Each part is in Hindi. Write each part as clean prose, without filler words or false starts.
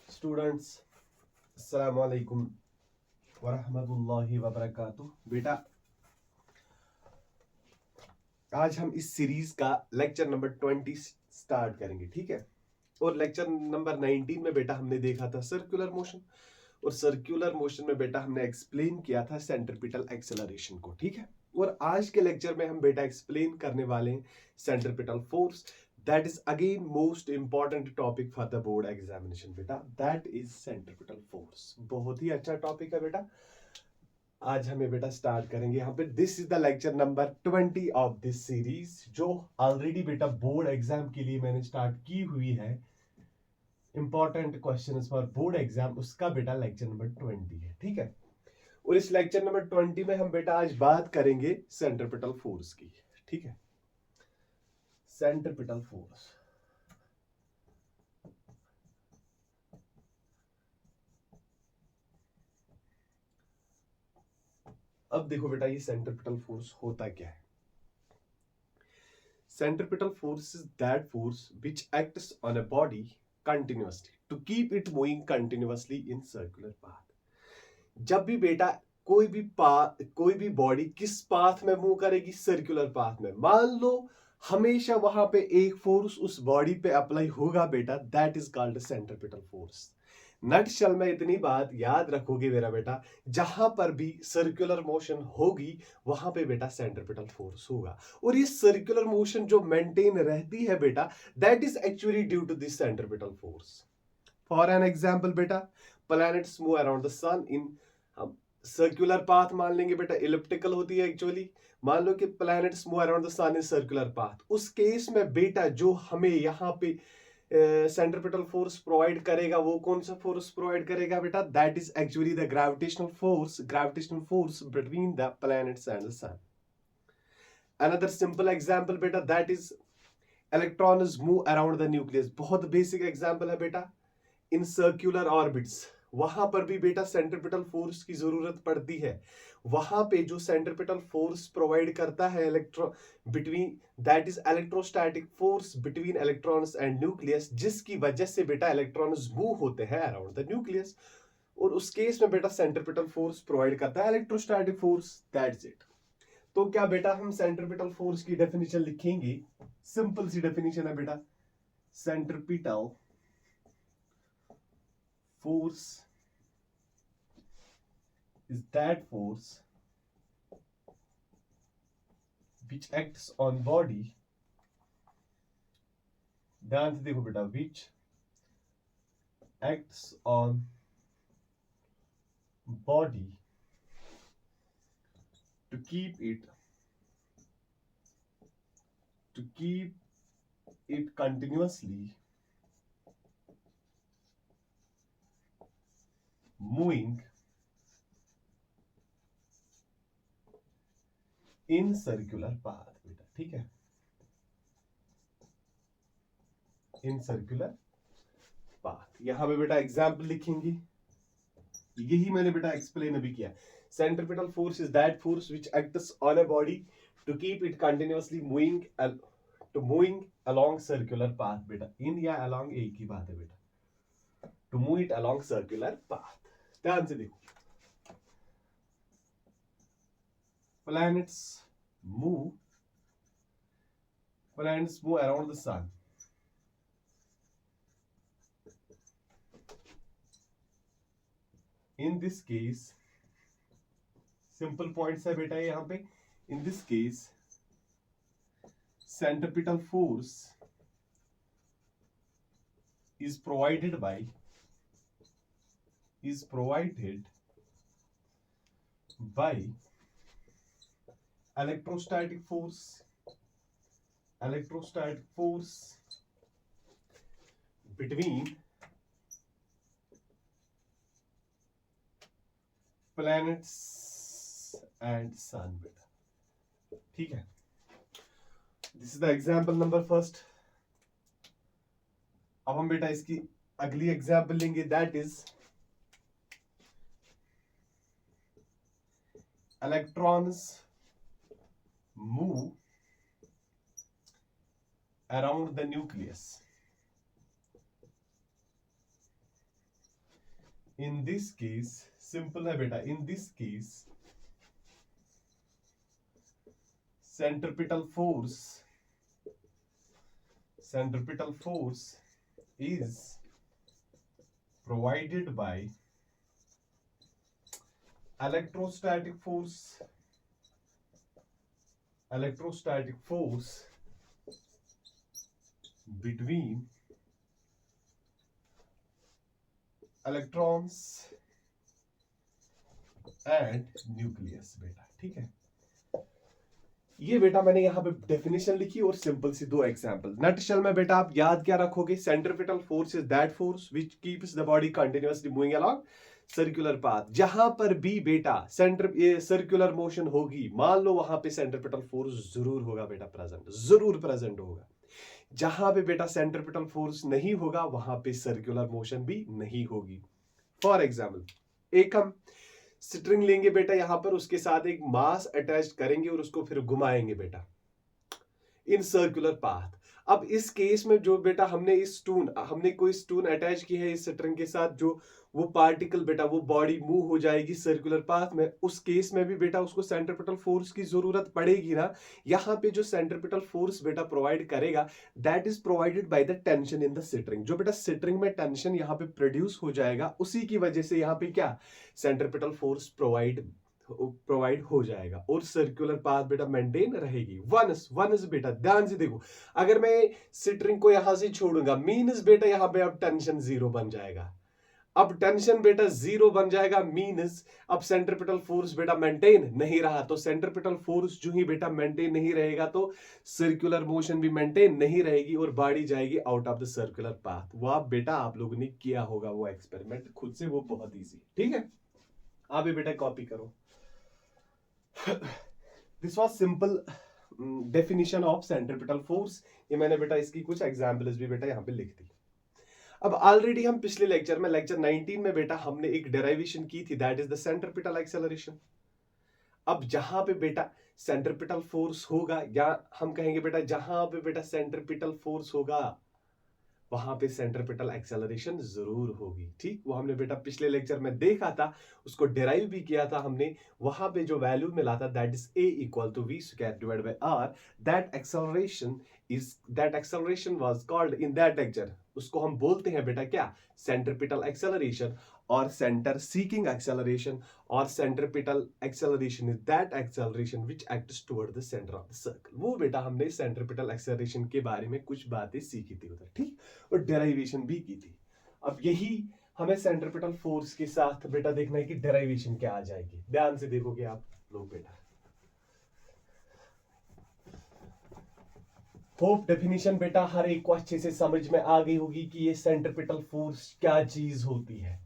स्टूडेंट्स, अस्सलाम वालेकुम वरहमतुल्लाहि वबरकातुह। बेटा, आज हम इस सीरीज का लेक्चर नंबर 20 स्टार्ट करेंगे, ठीक है। और लेक्चर नंबर 19 में बेटा हमने देखा था सर्कुलर मोशन, और सर्कुलर मोशन में बेटा हमने एक्सप्लेन किया था सेंट्रीपिटल एक्सेलरेशन को, ठीक है। और आज के लेक्चर में हम बेटा एक्सप्लेन करने वाले हैं centripetal force. That is again most important topic for the board examination बेटा, दैट इज सेंट्रीपिटल फोर्स। बहुत ही अच्छा टॉपिक है बेटा। आज हमें बेटा स्टार्ट करेंगे यहाँ पे। This is the lecture number 20 of this series, जो ऑलरेडी बेटा बोर्ड एग्जाम के लिए मैंने स्टार्ट की हुई है। Important question for board exam, उसका बेटा लेक्चर नंबर 20 है, ठीक है। और इस लेक्चर नंबर 20 में हम बेटा आज बात करेंगे सेंट्रीपिटल फोर्स की, ठीक है। सेंट्रीपिटल फोर्स, अब देखो बेटा ये सेंट्रीपिटल फोर्स होता क्या है। Centripetal force is that force which acts on a body continuously to keep it moving continuously in circular path. जब भी बेटा कोई भी बॉडी किस पाथ में मूव करेगी, सर्कुलर पाथ में। मान लो हमेशा वहां पे एक फोर्स उस बॉडी पे अप्लाई होगा बेटा, that is called centripetal force. Nutshell में इतनी बात याद रखोगे मेरा बेटा, जहां पर भी सर्कुलर मोशन होगी वहां पे बेटा सेंट्रीपिटल फोर्स होगा। और ये सर्कुलर मोशन जो मेंटेन रहती है बेटा, that is actually due to this centripetal force. For an example बेटा, planets move around the sun in, हम सर्कुलर पाथ मान लेंगे बेटा, इलिप्टिकल होती है एक्चुअली। मान लो कि planets move around the sun in circular path, उस केस में बेटा जो हमें यहाँ पे सेंट्रीपिटल फोर्स प्रोवाइड करेगा, वो कौन सा फोर्स प्रोवाइड करेगा बेटा, that is actually the gravitational force between the planets and the sun. Another simple example बेटा, that is electrons move around the nucleus. बहुत बेसिक एग्जांपल है बेटा। इन सर्कुलर ऑर्बिट्स, वहां पर भी बेटा सेंट्रीपिटल फोर्स की जरूरत पड़ती है। वहां पे जो सेंट्रीपिटल फोर्स प्रोवाइड करता है between, that is electrostatic force between electrons and nucleus, जिसकी वजह से बेटा इलेक्ट्रॉन्स मूव होते हैं अराउंड द न्यूक्लियस। और उस केस में बेटा सेंट्रीपिटल फोर्स प्रोवाइड करता है इलेक्ट्रोस्टैटिक फोर्स, दैट्स इट। तो क्या बेटा हम सेंट्रीपिटल फोर्स की डेफिनेशन लिखेंगे। सिंपल सी डेफिनेशन है बेटा, centripetal force is that force which acts on body, ध्यान से देखो बेटा, which acts on body to keep it continuously moving in circular path बेटा, ठीक है, इन सर्कुलर पाथ। यहां पे बेटा एग्जाम्पल लिखेंगे, यही मैंने बेटा एक्सप्लेन अभी किया। Centripetal force is that force which acts on a body to keep it continuously moving along circular path बेटा। इन या अलोंग एक ही बात है बेटा, to move it along circular path. ध्यान से देखो, planets move around the sun, in this case simple points है बेटा यहां पे। In this case centripetal force is provided by electrostatic force between planets and sun बेटा, ठीक है। This is the example number first. अब हम बेटा इसकी अगली एग्जाम्पल लेंगे, that is electrons move around the nucleus in this case simple है बेटा, in this case centripetal force is provided by electrostatic force between electrons and nucleus बेटा, ठीक है। ये बेटा मैंने यहां पे डेफिनेशन लिखी और सिंपल सी दो एग्जांपल। नटशेल में बेटा आप याद क्या रखोगे, centripetal force is that force which keeps the body continuously moving along circular path. जहां पर भी बेटा ये सर्कुलर मोशन होगी, मान लो वहां पे सेंट्रिपिटल फोर्स जरूर होगा बेटा प्रेजेंट, जरूर प्रेजेंट होगा। जहां पे बेटा सेंट्रिपिटल फोर्स नहीं होगा वहां पे सर्कुलर मोशन भी नहीं होगी। फॉर एग्जाम्पल एक हम स्ट्रिंग लेंगे बेटा, यहां पर उसके साथ एक मास अटैच करेंगे और उसको फिर घुमाएंगे बेटा इन सर्कुलर पाथ। अब इस केस में जो बेटा हमने कोई स्टोन अटैच की है इस स्ट्रिंग के साथ, जो वो पार्टिकल बेटा वो बॉडी मूव हो जाएगी सर्कुलर पाथ में, उस केस में भी बेटा उसको सेंट्रिपिटल फोर्स की जरूरत पड़ेगी ना। यहाँ पे जो सेंट्रिपिटल फोर्स बेटा प्रोवाइड करेगा that is provided by the tension in the string. जो बेटा स्ट्रिंग में टेंशन यहाँ पे प्रोड्यूस हो जाएगा, उसी की वजह से यहाँ पे क्या सेंट्रिपिटल फोर्स प्रोवाइड हो जाएगा और सर्कुलर पाथ बेटा मेंटेन रहेगी। वन बेटा ध्यान से देखो, अगर मैं स्ट्रिंग को यहां से छोड़ूंगा मीन्स बेटा यहां पे अब टेंशन जीरो बन जाएगा। अब टेंशन बेटा जीरो बन जाएगा मीन्स अब सेंट्रिपिटल फोर्स बेटा मेंटेन नहीं रहा। तो सेंट्रिपिटल फोर्स जो ही बेटा मेंटेन नहीं रहेगा तो सर्कुलर मोशन भी मेंटेन नहीं रहेगी और बॉडी जाएगी out of the circular path. वो आप बेटा आप लोगों ने किया होगा वो एक्सपेरिमेंट खुद से, वो बहुत ईजी, ठीक है। आप भी बेटा कॉपी करो। This was simple definition of centripetal force. ये मैंने बेटा इसकी कुछ एग्जाम्पल्स भी बेटा यहां पे लिख दी। अब ऑलरेडी हम पिछले लेक्चर में लेक्चर 19 में बेटा हमने एक डेरिवेशन की थी, that is the centripetal acceleration. अब जहां पे बेटा सेंट्रिपिटल फोर्स होगा, या हम कहेंगे बेटा जहां पे बेटा सेंट्रिपिटल फोर्स होगा वहां पे सेंट्रिपिटल एक्सेलरेशन जरूर होगी, ठीक। वो हमने बेटा पिछले लेक्चर में देखा था, उसको डिराइव भी किया था हमने। वहां पे जो वैल्यू मिला था that is a equal to v square divide by r। That acceleration was called in that lecture, उसको हम बोलते हैं बेटा क्या सेंट्रिपिटल एक्सेलरेशन और सेंटर सीकिंग एक्सेलरेशन। और centripetal acceleration is that acceleration which acts toward the centre of the circle. वो बेटा हमने सेंट्रिपिटल एक्सेलरेशन के बारे में कुछ बातें सीखी थी उधर, ठीक, और डेरिवेशन भी की थी। अब यही हमें सेंट्रिपिटल फोर्स के साथ बेटा देखना है कि डेरिवेशन क्या आ जाएगी। ध्यान से देखोगे आप लोग बेटा। होप डेफिनेशन बेटा हर एक को अच्छे से समझ में आ गई होगी कि ये सेंट्रिपिटल फोर्स क्या चीज होती है।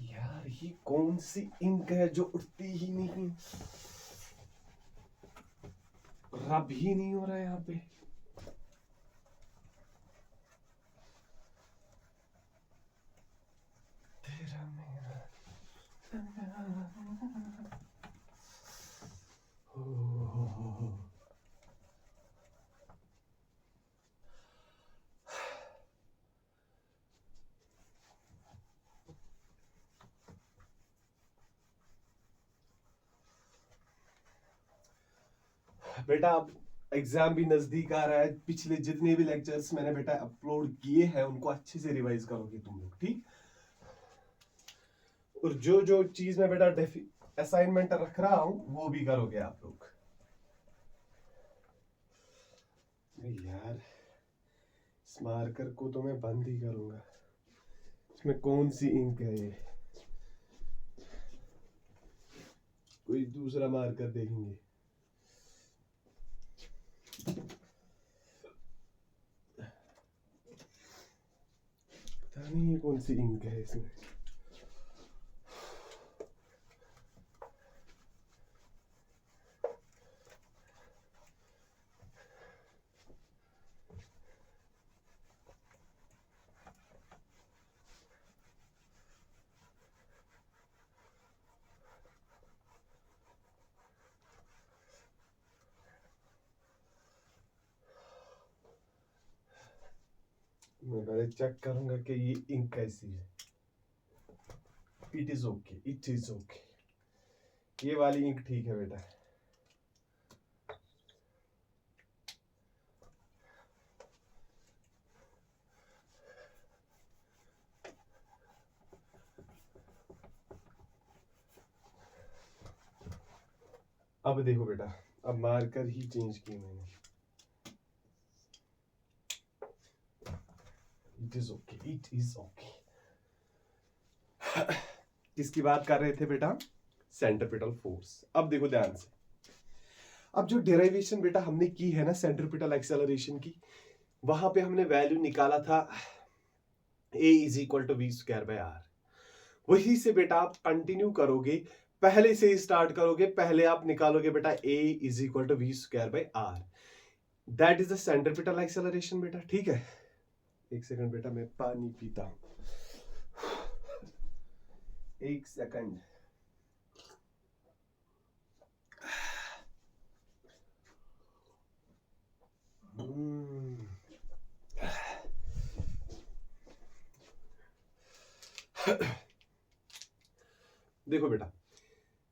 यार ये कौन सी इंक है जो उठती ही नहीं, रब ही नहीं हो रहा है यहाँ पे। तेरा मेरा बेटा अब एग्जाम भी नजदीक आ रहा है। पिछले जितने भी लेक्चर्स मैंने बेटा अपलोड किए हैं उनको अच्छे से रिवाइज करोगे तुम लोग, ठीक। और जो जो चीज मैं बेटा असाइनमेंट रख रहा हूं वो भी करोगे आप लोग। यार इस मार्कर को तो मैं बंद ही करूंगा, इसमें कौन सी इंक है ये, कोई दूसरा मार्कर देखेंगे। पता नहीं ये कौन सी इंक है इसमें। मैं पहले चेक करूंगा कि ये इंक कैसी है। It is okay, it is okay, ये वाली इंक ठीक है बेटा। अब देखो बेटा, अब मार्कर ही चेंज किए मैंने। It is okay, it is okay. किसकी बात कर रहे थे बेटा? Centripetal force. अब देखो ध्यान से, अब जो डेरिवेशन बेटा हमने की है ना सेंट्रीपिटल एक्सेलरेशन की, वहां पे हमने वैल्यू निकाला था a is equal to V square by R. वही से बेटा आप कंटिन्यू करोगे, पहले से स्टार्ट करोगे, पहले आप निकालोगे बेटा a is equal to V square by R. That is the centripetal acceleration बेटा। ठीक है, एक सेकंड बेटा, मैं पानी पीता हूं, एक सेकंड। देखो बेटा,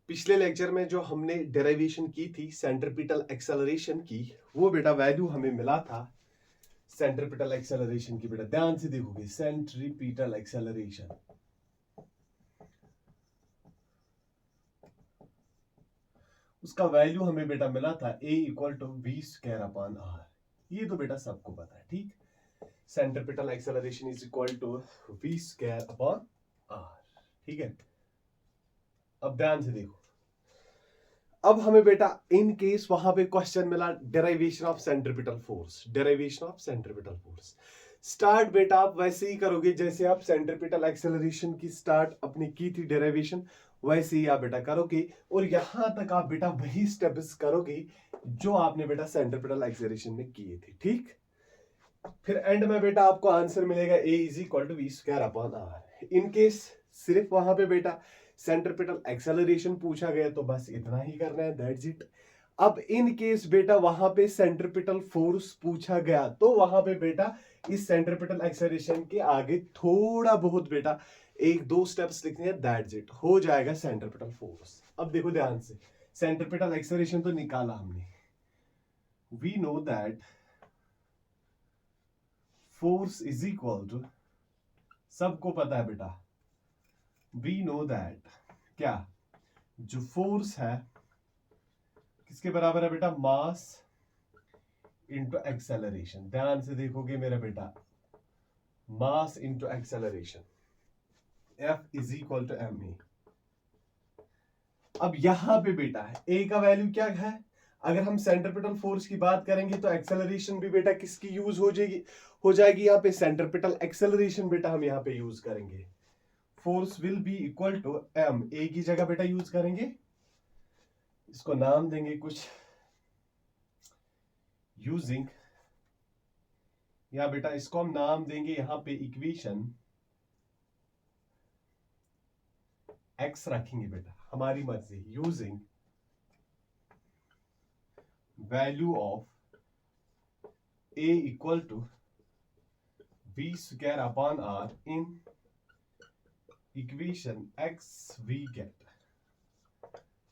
पिछले लेक्चर में जो हमने डेरिवेशन की थी सेंट्रीपिटल एक्सेलरेशन की, वो बेटा वैल्यू हमें मिला था सेंट्रीपिटल एक्सेलरेशन की। बेटा ध्यान से देखोगे, सेंट्रीपिटल एक्सेलरेशन, उसका वैल्यू हमें बेटा मिला था a equal to V square upon R. ये तो बेटा सबको पता है। ठीक, centripetal acceleration is equal to V square upon R. ठीक है, अब ध्यान से देखो, अब हमें बेटा इन केस वहां पे क्वेश्चन मिला derivation of centripetal force. Derivation of centripetal force start बेटा आप वैसे ही करोगे जैसे आप सेंट्रीपिटल एक्सेलरेशन की स्टार्ट अपनी की थी डेरिवेशन, वैसे ही आप बेटा करोगे, और यहां तक आप बेटा वही स्टेप्स करोगे जो आपने बेटा सेंट्रीपिटल एक्सेलरेशन में किए थे। ठीक, फिर एंड में बेटा आपको आंसर मिलेगा a is equal to V square upon R. In case सिर्फ वहां पे बेटा सेंट्रीपिटल एक्सेलरेशन पूछा गया तो बस इतना ही करना है, दैट्स इट। अब इन केस बेटा वहां पे सेंट्रीपिटल फोर्स पूछा गया तो वहां पे बेटा इस सेंट्रीपिटल एक्सेलरेशन के आगे थोड़ा बहुत बेटा एक दो स्टेप्स लिखने हैं, दैट्स इट, हो जाएगा सेंट्रीपिटल फोर्स। अब देखो ध्यान से, सेंट्रीपिटल एक्सेलरेशन तो निकाला हमने, we know that force is equal to, सबको पता है बेटा, वी नो दैट क्या, जो फोर्स है किसके बराबर है बेटा, मास इंटू एक्सेलरेशन। ध्यान से देखोगे मेरा बेटा, mass into acceleration, F is equal to M A. अब यहां पे बेटा है a का वैल्यू क्या है, अगर हम सेंट्रीपिटल फोर्स की बात करेंगे तो एक्सेलरेशन भी बेटा किसकी यूज हो जाएगी यहां पे, सेंट्रीपिटल एक्सेलरेशन बेटा हम यहां पे यूज करेंगे। Force will be equal to m, a की जगह बेटा यूज करेंगे, इसको नाम देंगे कुछ, यूजिंग, या बेटा इसको हम नाम देंगे यहां पे इक्वेशन x रखेंगे बेटा, हमारी मर्जी, using value of a equal to V square upon R in equation x we get.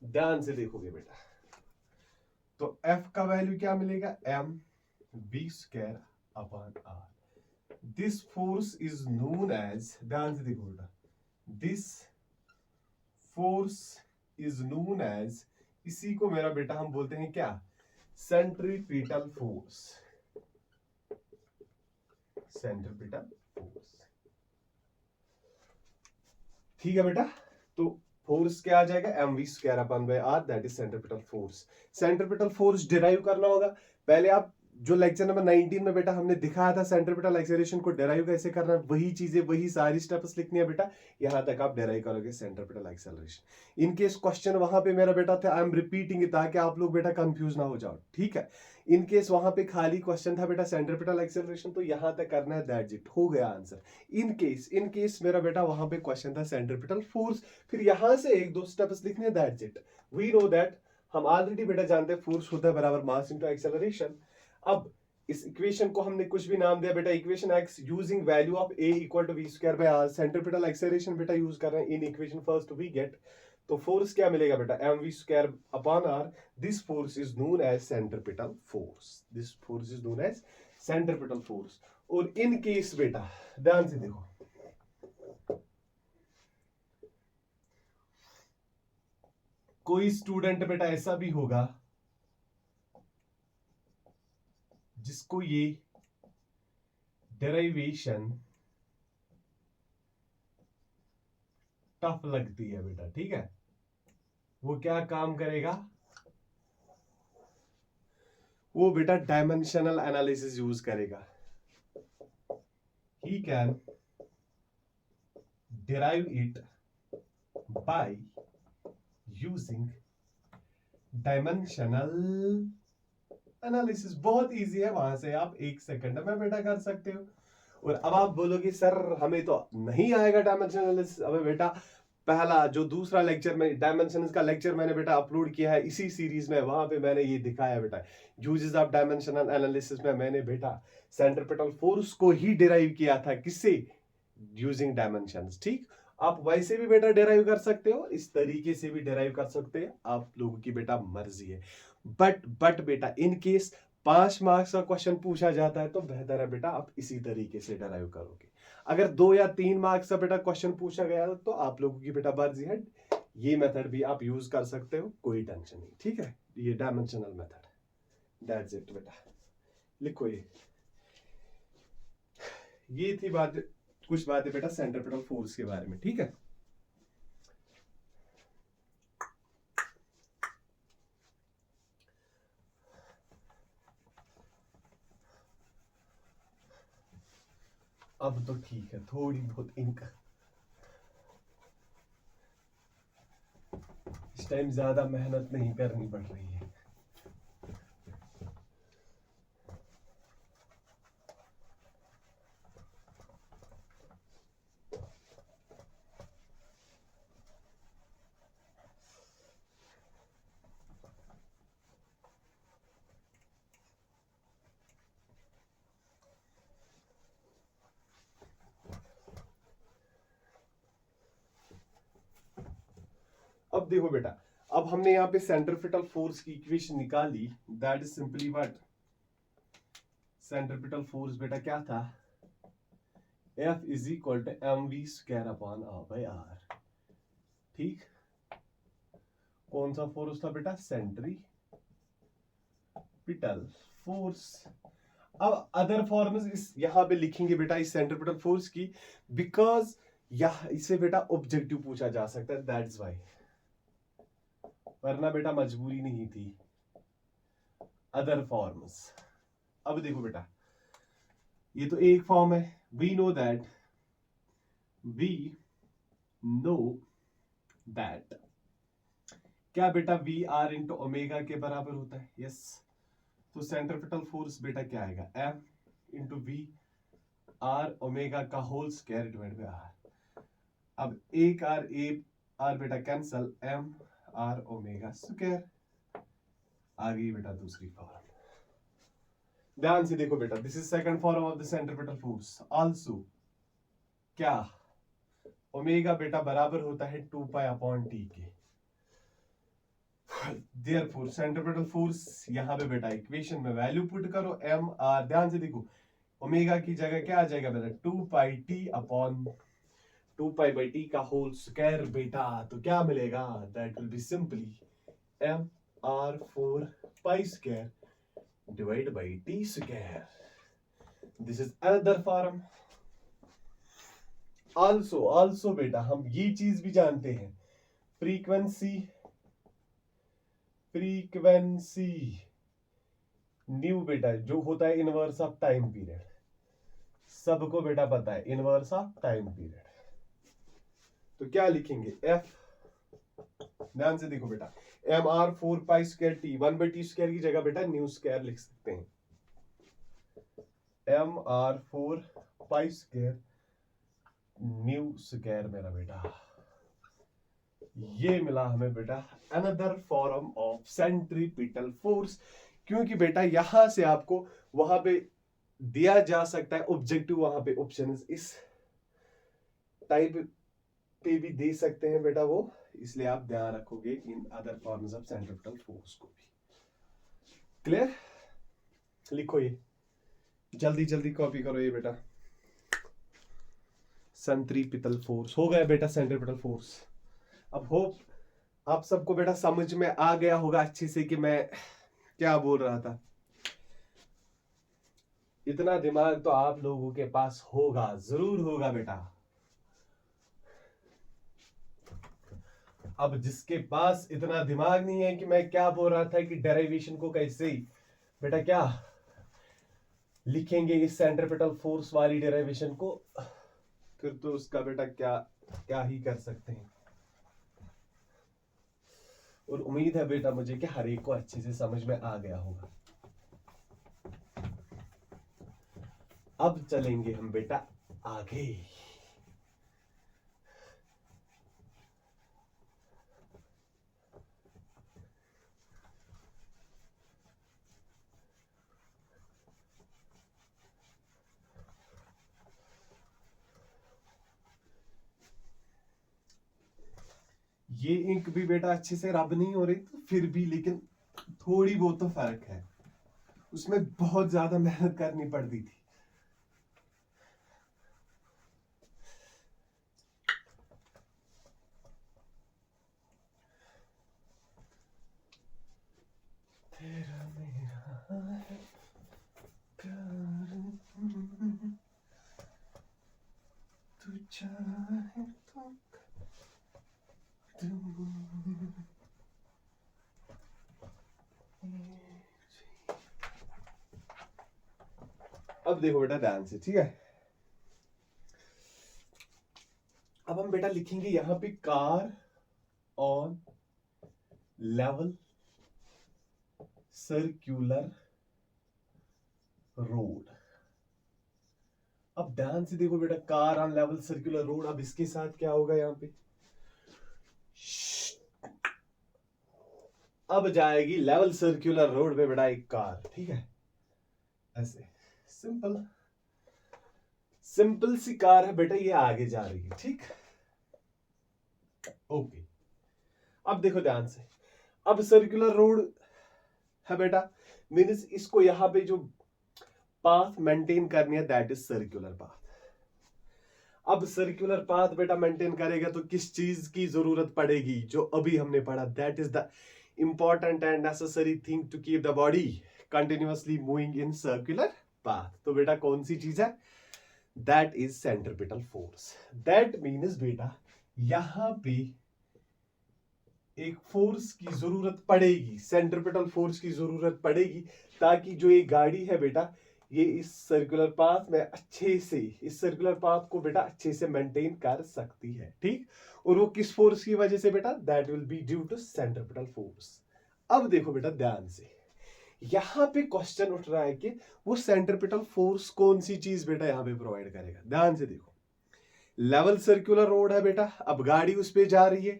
ध्यान से देखोगे बेटा, तो f का वैल्यू क्या मिलेगा, m V square upon R. This force is known as, ध्यान से देखो बेटा, this force is known as, इसी को मेरा बेटा हम बोलते हैं क्या, सेंट्रीपिटल फोर्स, सेंट्रीपिटल फोर्स। ठीक है बेटा, तो फोर्स क्या आ जाएगा, M V square upon by R, that is centripetal force. Centripetal force derive करना होगा, पहले आप जो लेक्चर नंबर 19 में बेटा हमने दिखाया था सेंट्रीपिटल एक्सेलरेशन को डिराइव कैसे करना है, वही चीजें वही सारी स्टेप्स लिखनी है बेटा, यहां तक आप डिराइव करोगे centripetal acceleration. In case question वहां पे मेरा बेटा था, आई एम रिपीटिंग इट ताकि आप लोग बेटा कंफ्यूज ना हो जाओ। ठीक है, इन केस वहां पे खाली क्वेश्चन था बेटा सेंट्रीपिटल एक्सेलरेशन, तो यहां तक करना है, दैट्स इट, हो गया आंसर। इन केस मेरा बेटा वहां पे क्वेश्चन था सेंट्रीपिटल फोर्स, फिर यहां से एक दो स्टेप्स लिखने, that's it. We know that, हम ऑलरेडी बेटा जानते हैं फोर्स होता है बराबर मास इनटू एक्सेलरेशन। अब इस इक्वेशन को हमने कुछ भी नाम दिया बेटा, equation X using value of A equal to V square by R, centripetal acceleration बेटा यूज कर रहे हैं in equation first we get, तो फोर्स क्या मिलेगा बेटा, M V square upon R, this force is known as centripetal force, this force is known as centripetal force. और इन केस बेटा ध्यान से देखो, कोई स्टूडेंट बेटा ऐसा भी होगा जिसको ये डेरिवेशन टफ लगती है बेटा, ठीक है, वो क्या काम करेगा, वो बेटा डायमेंशनल एनालिसिस यूज करेगा। He can derive it by using dimensional analysis। बहुत इजी है, वहां से आप 1 सेकंड में बेटा कर सकते हो। और अब आप बोलोगे सर हमें तो नहीं आएगा डायमेंशनल एनालिसिस। अब बेटा पहला जो दूसरा लेक्चर में डायमेंशंस का लेक्चर मैंने बेटा अपलोड किया है इसी सीरीज में, वहां पे मैंने ये दिखाया बेटा, यूजेस ऑफ डायमेंशनल एनालिसिस में मैंने बेटा सेंट्रीपिटल फोर्स को ही डिराइव किया था, किससे, यूजिंग डायमेंशंस। ठीक, आप वैसे भी बेटा डिराइव कर सकते हो, इस तरीके से भी डिराइव कर सकते हैं, आप लोगों की बेटा मर्जी है। बट बेटा इन केस 5 मार्क्स का क्वेश्चन पूछा जाता है तो बेहतर है बेटा आप इसी तरीके से डिराइव करोगे। अगर 2 या 3 मार्क्स का बेटा क्वेश्चन पूछा गया तो आप लोगों की बेटा मर्जी है, ये मेथड भी आप यूज कर सकते हो, कोई टेंशन नहीं। ठीक है, ये डायमेंशनल मेथड, दैट्स इट बेटा, लिखो ये थी बात, कुछ बातें बेटा सेंट्रीपिटल फोर्स के बारे में। ठीक है, अब तो ठीक है, थोड़ी बहुत इंक इस टाइम ज्यादा मेहनत नहीं करनी पड़ रही है। अब देखो बेटा, अब हमने यहाँ पे सेंट्रीपिटल फोर्स की इक्वेशन निकाली, that is simply what, centripetal force बेटा क्या था, F is equal to M V square upon R by R. ठीक, कौन सा फोर्स था बेटा, सेंट्रीपिटल फोर्स। अब अदर फॉर्म्स इस यहां पे लिखेंगे बेटा इस सेंट्रीपिटल फोर्स की, बिकॉज यह इसे बेटा ऑब्जेक्टिव पूछा जा सकता है, दैट्स वाई, वरना बेटा मजबूरी नहीं थी। अदर फॉर्म्स, अब देखो बेटा ये तो एक फॉर्म है, वी नो दैट क्या बेटा वी आर इंटू ओमेगा के बराबर होता है, यस। तो सेंट्रीपिटल फोर्स बेटा क्या आएगा, M into V R omega का whole square divide by R. अब एक आर बेटा cancel, M R omega square, आ गई बेटा दूसरी फॉर्म। ध्यान से देखो बेटा, this is second form of the centripetal force. Also क्या ओमेगा बेटा बराबर होता है 2 पाई अपॉन टी के। देयरफॉर सेंट्रीपिटल फोर्स यहां पे बेटा इक्वेशन में वैल्यू पुट करो, एम आर, ध्यान से देखो ओमेगा की जगह क्या आ जाएगा बेटा, 2 pi T upon 2 pi by T का होल स्क्वायर बेटा, तो क्या मिलेगा, that will be simply M R 4 pi square divided by t square. This is another form. Also बेटा हम ये चीज भी जानते हैं, फ्रीक्वेंसी न्यू बेटा जो होता है इनवर्स ऑफ टाइम पीरियड, सबको बेटा पता है इनवर्स ऑफ टाइम पीरियड। तो क्या लिखेंगे, एफ, ध्यान से देखो बेटा, M R 4 pi square T, 1 by T square की जगह बेटा न्यू स्क्वायर लिख सकते हैं, M R 4 pi square nu square मेरा बेटा, ये मिला हमें बेटा another form of centripetal force. क्योंकि बेटा यहां से आपको वहां पे दिया जा सकता है ऑब्जेक्टिव, वहां पे ऑप्शन इस टाइप पे भी दे सकते हैं बेटा वो, इसलिए आप ध्यान रखोगे in other forms of centripetal force को भी। क्लियर? लिखो ये, जल्दी जल्दी कॉपी करो ये बेटा। सेंट्रीपिटल फोर्स हो गया बेटा सेंट्रीपिटल फोर्स। अब होप आप सबको बेटा समझ में आ गया होगा अच्छे से कि मैं क्या बोल रहा था। इतना दिमाग तो आप लोगों के पास होगा, जरूर होगा बेटा। अब जिसके पास इतना दिमाग नहीं है कि मैं क्या बोल रहा था कि डेरिवेशन को कैसे बेटा क्या लिखेंगे इस सेंट्रिपिटल फोर्स वाली डेरिवेशन को, फिर तो उसका बेटा क्या क्या ही कर सकते हैं। और उम्मीद है बेटा मुझे कि हर एक को अच्छे से समझ में आ गया होगा। अब चलेंगे हम बेटा आगे। ये इंक भी बेटा अच्छे से रब नहीं हो रही तो फिर भी, लेकिन थोड़ी बहुत तो फर्क है, उसमें बहुत ज्यादा मेहनत करनी पड़ती थी। तेरा मेरा है प्यार, तू चाहे तो अब देखो बेटा ध्यान से, ठीक है। अब हम बेटा लिखेंगे यहां पे car on level circular road. अब ध्यान से देखो बेटा, car on level circular road. अब इसके साथ क्या होगा यहां पे, अब जाएगी लेवल सर्क्यूलर रोड पे बेटा एक कार, ठीक है। ऐसे सिंपल सिंपल सी कार है बेटा, ये आगे जा रही है, ठीक। ओके, अब देखो ध्यान से, अब सर्कुलर रोड है बेटा, मीन्स इसको यहां पे जो पाथ मेंटेन करनी है दैट इज सर्कुलर पाथ। अब सर्कुलर पाथ बेटा मेंटेन करेगा तो किस चीज की जरूरत पड़ेगी, जो अभी हमने पढ़ा, that is the important and necessary thing to keep the body continuously moving in circular path. तो बेटा कौन सी चीज है, that is centripetal force. That means बेटा यहां पे एक फोर्स की जरूरत पड़ेगी, सेंट्रिपिटल फोर्स की जरूरत पड़ेगी, ताकि जो ये गाड़ी है बेटा ये इस सर्कुलर पाथ में अच्छे से, इस सर्कुलर पाथ को बेटा अच्छे से मेंटेन कर सकती है, ठीक। और वो किस फोर्स की वजह से बेटा, that will be due to centripetal force. अब देखो बेटा ध्यान से, यहां पे क्वेश्चन उठ रहा है कि वो सेंट्रिपिटल फोर्स कौन सी चीज बेटा यहां पे प्रोवाइड करेगा। ध्यान से देखो, लेवल सर्कुलर रोड है बेटा, अब गाड़ी उस पे जा रही है।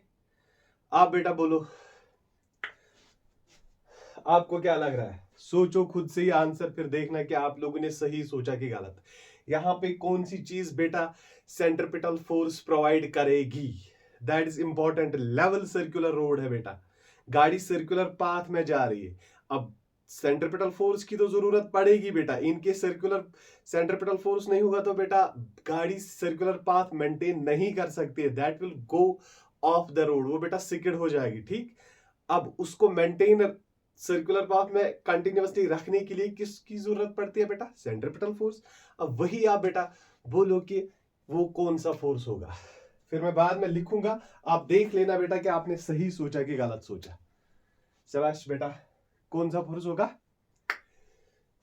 आप बेटा बोलो आपको क्या लग रहा है, सोचो खुद से ही आंसर, फिर देखना कि आप लोगों ने सही सोचा कि गलत। यहां पे कौन सी चीज बेटा सेंट्रिपिटल फोर्स प्रोवाइड करेगी, that is important. Level circular road है बेटा, गाड़ी सर्कुलर पाथ में जा रही है। अब सेंट्रिपिटल फोर्स की तो जरूरत पड़ेगी बेटा, इनके सर्कुलर सेंट्रिपिटल फोर्स नहीं होगा तो बेटा गाड़ी सर्कुलर पाथ मेंटेन नहीं कर सकती है, that will go off the road, वो बेटा सिकिड हो जाएगी, ठीक। अब उसको मेंटेन सर्कुलर पाथ में कंटिन्यूअसली रखने के लिए किसकी जरूरत पड़ती है बेटा, सेंट्रिपिटल फोर्स। अब वही आप बेटा बोलो कि वो कौन सा फोर्स होगा, फिर मैं बाद में लिखूंगा, आप देख लेना बेटा कि आपने सही सोचा कि गलत सोचा। शाबाश बेटा, कौन सा फोर्स होगा,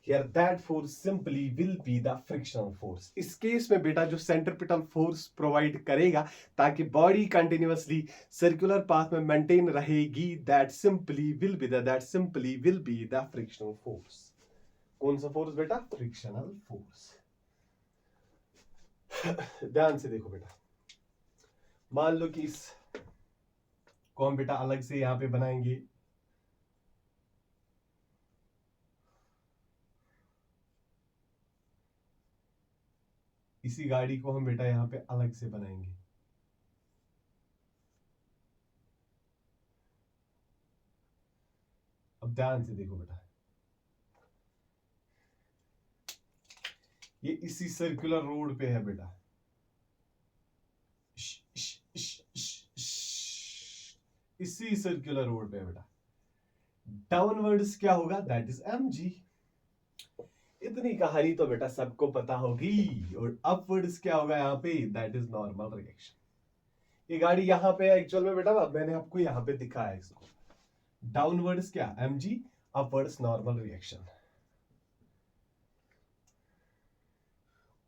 Here that force simply will be the frictional force। इस केस में बेटा जो सेंट्रिपिटल फोर्स प्रोवाइड करेगा ताकि बॉडी कंटिन्यूअसली सर्कुलर पाथ में मेंटेन रहेगी, that simply will be the frictional force. कौन सा फोर्स बेटा, फ्रिक्शनल फोर्स। ध्यान से देखो बेटा, मान लो कि इस को हम बेटा अलग से यहां पे बनाएंगे, इसी गाड़ी को हम बेटा यहाँ पे अलग से बनाएंगे। अब ध्यान से देखो बेटा, ये इसी सर्कुलर रोड पे है बेटा, इसी सर्कुलर रोड पे है बेटा। डाउनवर्ड्स क्या होगा, दैट इज mg। इतनी कहानी तो बेटा सबको पता होगी। और अपवर्ड्स क्या होगा यहाँ पे, दैट इज नॉर्मल रिएक्शन। ये गाड़ी यहाँ पे एक्चुअल में बेटा मैंने आपको यहाँ पे दिखाया इसको। डाउनवर्ड्स क्या mg, अपवर्ड्स नॉर्मल रिएक्शन।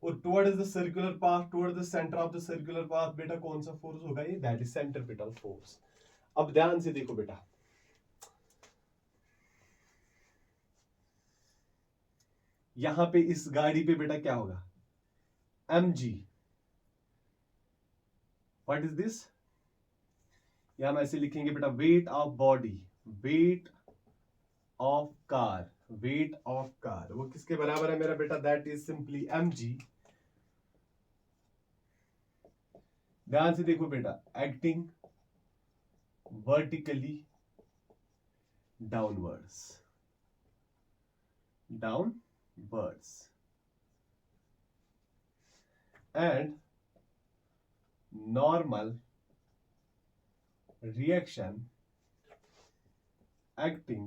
और towards the circular path, towards the centre of the circular path बेटा कौन सा फोर्स होगा ये, दैट इज सेंट्रीपिटल फोर्स। अब ध्यान से देखो बेटा, यहां पे इस गाड़ी पे बेटा क्या होगा, mg। व्हाट इज दिस, यहां हम ऐसे लिखेंगे बेटा, weight of body, weight of car, weight of car वो किसके बराबर है मेरा बेटा, दैट इज सिंपली mg। ध्यान से देखो बेटा, acting vertically downwards, downwards and normal reaction acting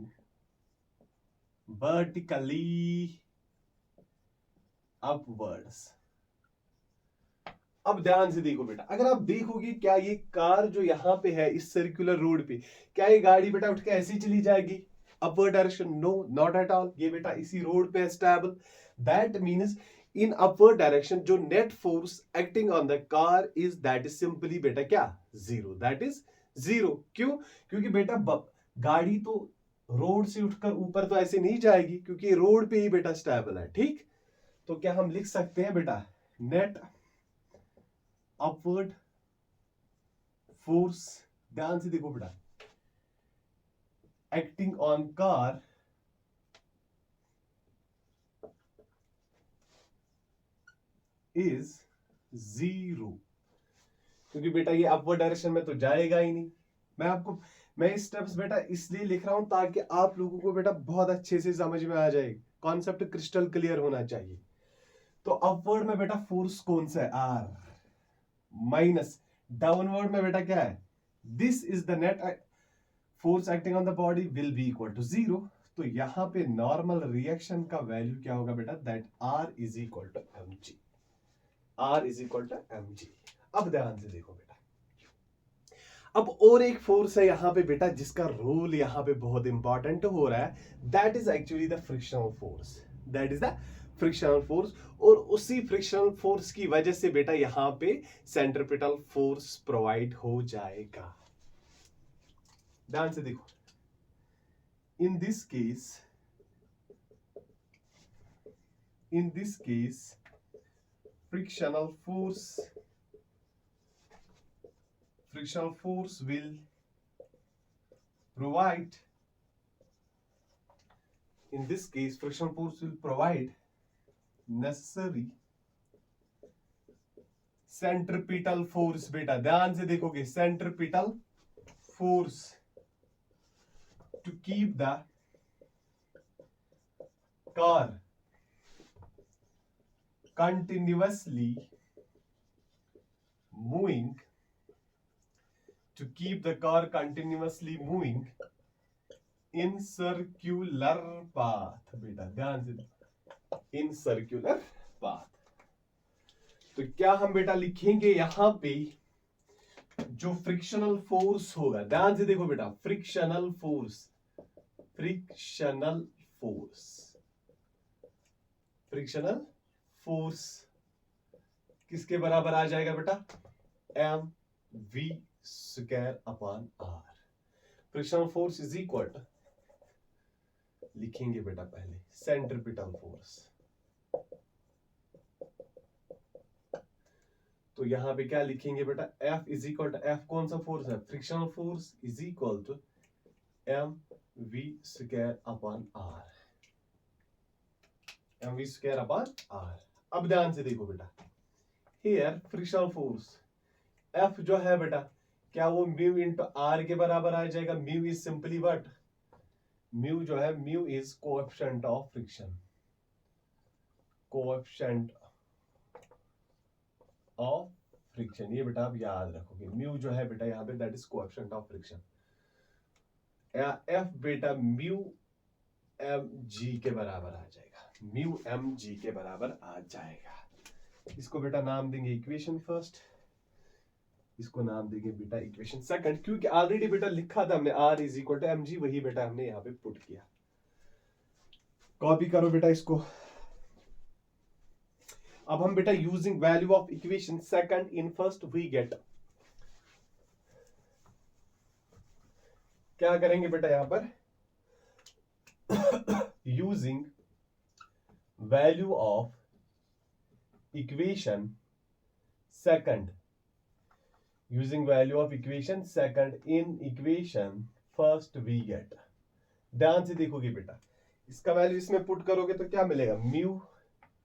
vertically upwards। अब ध्यान से देखो बेटा, अगर आप देखोगे क्या ये कार जो यहां पे है इस सर्कुलर रोड पे, क्या ये गाड़ी बेटा उठ के ऐसी चली जाएगी upward direction, no not at all. ये बेटा इसी रोड पे है stable. That means in upward direction जो net force acting on the car is, that is simply बेटा क्या, जीरो, दैट इज जीरो। क्यों, क्योंकि बेटा गाड़ी तो रोड से उठकर ऊपर तो ऐसे नहीं जाएगी, क्योंकि रोड पे ही बेटा स्टेबल है। ठीक, तो क्या हम लिख सकते हैं बेटा, नेट अपवर्ड फोर्स, ध्यान से देखो बेटा, acting on car is zero. क्योंकि बेटा ये अपवर्ड डायरेक्शन में तो जाएगा ही नहीं। मैं स्टेप्स बेटा इसलिए लिख रहा हूं ताकि आप लोगों को बेटा बहुत अच्छे से समझ में आ जाए, कॉन्सेप्ट क्रिस्टल क्लियर होना चाहिए। तो अपवर्ड में बेटा फोर्स कौन सा है, आर, माइनस डाउनवर्ड में बेटा क्या है, this is the net force acting on the body will be equal to zero. तो यहां पे नॉर्मल रिएक्शन का वैल्यू क्या होगा बेटा, that R is equal to mg, R is equal to mg। अब ध्यान से देखो बेटा, अब और एक फोर्स है यहां पे बेटा जिसका रोल यहां पे बहुत इंपॉर्टेंट हो रहा है, that is actually the frictional force, that is the frictional force. और उसी फ्रिक्शनल फोर्स की वजह से बेटा यहां पे सेंट्रीपिटल फोर्स प्रोवाइड हो जाएगा। ध्यान से देखो, in this case frictional force will provide, in this case frictional force will provide necessary centripetal force। बेटा ध्यान से देखोगे, centripetal force to keep the car continuously moving, to keep the car continuously moving in circular path। बेटा ध्यान से, in circular path। तो क्या हम बेटा लिखेंगे यहां पे जो फ्रिक्शनल फोर्स होगा, ध्यान से देखो बेटा, frictional force, frictional force, frictional force किसके बराबर आ जाएगा बेटा, M V square upon R. Frictional force is equal to, लिखेंगे बेटा पहले सेंट्रीपिटल फोर्स। तो यहां पे क्या लिखेंगे बेटा, F is equal to, F कौन सा फोर्स है, frictional force, is equal to M V square upon R, M V square upon R. अब ध्यान से देखो बेटा, हियर फ्रिक्शनल फोर्स F जो है बेटा, क्या वो म्यू इंटू आर के बराबर आ जाएगा? Mu is simply what? Mu जो है, mu is coefficient of friction, coefficient of friction. ये बेटा आप याद रखोगे, म्यू जो है बेटा यहाँ पे that is coefficient of friction. F बेटा म्यू एम जी के बराबर आ जाएगा, म्यू एम जी के बराबर आ जाएगा। इसको बेटा नाम देंगे इक्वेशन फर्स्ट, इसको नाम देंगे बेटा इक्वेशन सेकंड, क्योंकि ऑलरेडी बेटा लिखा था हमने R is equal to M G, वही बेटा हमने यहाँ पे पुट किया। कॉपी करो बेटा इसको। अब हम बेटा using value of equation second in first we get, क्या करेंगे बेटा यहां पर? Using value of equation second, using value of equation second in equation first we get. ध्यान से देखोगे बेटा, इसका वैल्यू इसमें पुट करोगे तो क्या मिलेगा? Mu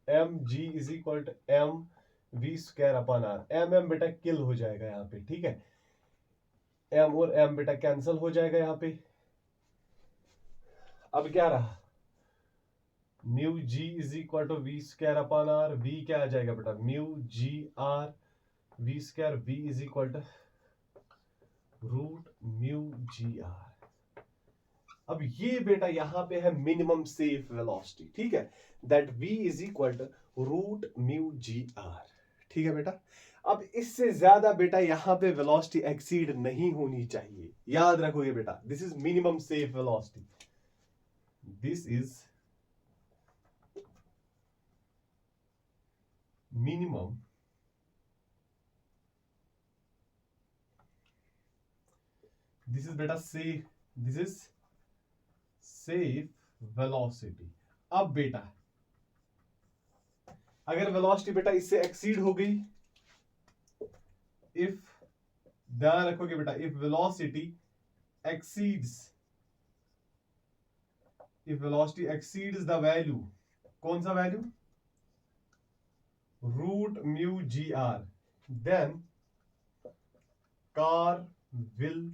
M G is equal to M V square upon R. M M बेटा किल हो जाएगा यहाँ पे, ठीक है, एम और एम बेटा कैंसिल हो जाएगा यहाँ पे। अब क्या रहा? Mu G is equal to V square upon R. V क्या आ जाएगा बेटा? Mu G R V square, V is equal to root mu G R. अब ये बेटा यहां पे है मिनिमम सेफ वेलोसिटी, ठीक है, that v is equal to root mu G R, ठीक है बेटा। अब इससे ज्यादा बेटा यहां पे वेलोसिटी एक्सीड नहीं होनी चाहिए, याद रखोगे बेटा, this is minimum safe velocity, this is minimum this is बेटा safe, this is safe velocity. अब बेटा अगर वेलोसिटी बेटा इससे एक्सीड हो गई, इफ, ध्यान रखोगे बेटा, if velocity exceeds, if velocity exceeds the value, कौन सा value? Root mu G R, then car will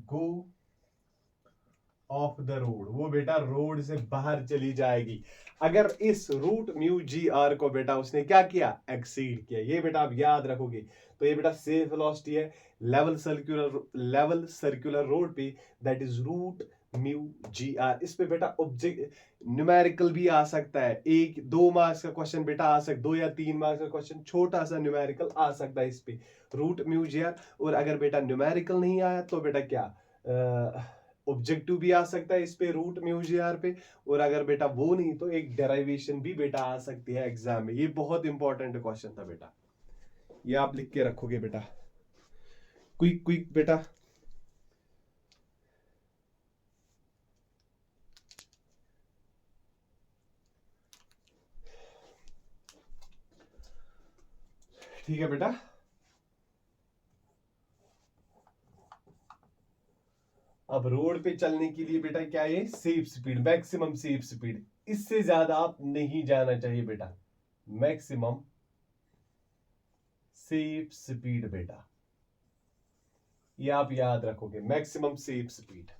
go off the road, वो बेटा रोड से बाहर चली जाएगी अगर इस रूट म्यू जी आर को बेटा उसने क्या किया? एक्सीड किया। ये बेटा आप याद रखोगे। तो ये बेटा सेफ वेलोसिटी है लेवल सर्कुलर रोड पे, that is root mu G R. इस पे बेटा ऑब्जेक्ट न्यूमेरिकल भी आ सकता है, 1-2 मार्क्स का क्वेश्चन बेटा आ सकता है, 2 या 3 मार्क्स का क्वेश्चन छोटा सा न्यूमेरिकल आ सकता है इस पे, रूट म्यू जी आर। और अगर बेटा न्यूमेरिकल नहीं आया तो बेटा क्या ऑब्जेक्टिव भी आ सकता है इस पे, रूट म्यू जी आर पे। और अगर बेटा वो नहीं तो एक डेरिवेशन भी बेटा आ सकती है एग्जाम में। ये बहुत इंपॉर्टेंट क्वेश्चन था बेटा, ये आप लिख के रखोगे बेटा। क्विक बेटा, ठीक है बेटा। अब रोड पे चलने के लिए बेटा क्या है? Safe speed, maximum safe speed, इससे ज्यादा आप नहीं जाना चाहिए बेटा, मैक्सिमम सेफ स्पीड बेटा, ये आप याद रखोगे, मैक्सिमम सेफ स्पीड।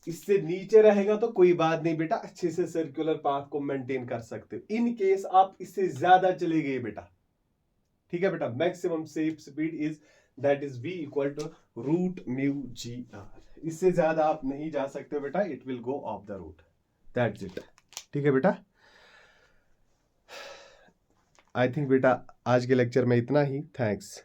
इससे नीचे रहेगा तो कोई बात नहीं बेटा, अच्छे से सर्कुलर पाथ को मेंटेन कर सकते हो। इन केस आप इससे ज्यादा चले गए बेटा, ठीक है बेटा, maximum safe speed is that is v equal to root mu G R. इससे ज्यादा आप नहीं जा सकते बेटा, it will go off the route, that's it, ठीक है बेटा। आई थिंक बेटा आज के लेक्चर में इतना ही, थैंक्स।